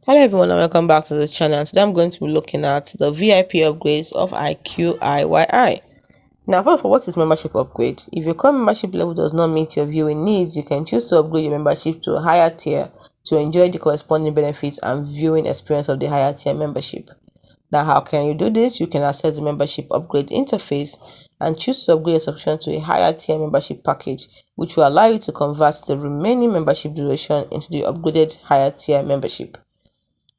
Hello everyone and welcome back to the channel. Today I'm going to be looking at the VIP upgrades of IQIYI. Now first of all, what is membership upgrade? If your current membership level does not meet your viewing needs, you can choose to upgrade your membership to a higher tier to enjoy the corresponding benefits and viewing experience of the higher tier membership. Now how can you do this? You can access the membership upgrade interface and choose to upgrade your subscription to a higher tier membership package, which will allow you to convert the remaining membership duration into the upgraded higher tier membership.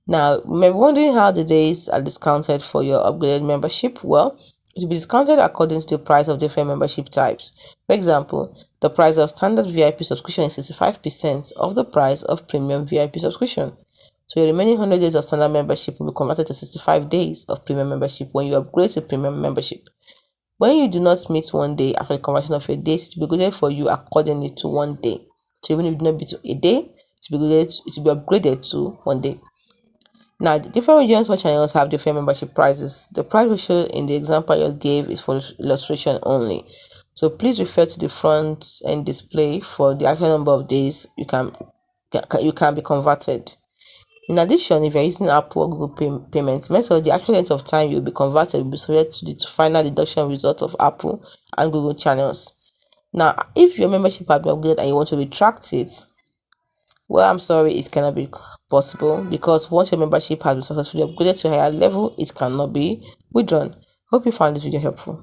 Now, you may be wondering how the days are discounted for your upgraded membership. Well, it will be discounted according to the price of different membership types. For example, the price of standard VIP subscription is 65% of the price of premium VIP subscription. So your remaining 100 days of standard membership will be converted to 65 days of premium membership when you upgrade to premium membership. When you do not meet one day after the conversion of your days, it will be graded for you accordingly to 1 day. So even if you do not beat a day, it will be upgraded to 1 day. Now, the different regions or channels have different membership prices. The price ratio in the example I just gave is for illustration only. So please refer to the front end display for the actual number of days you can be converted. In addition, if you're using Apple or Google payment method, the actual length of time you'll be converted will be subject to the final deduction result of Apple and Google channels. Now, if your membership has been upgraded and you want to retract it, well, I'm sorry, it cannot be possible because once your membership has been successfully upgraded to a higher level, it cannot be withdrawn. Hope you found this video helpful.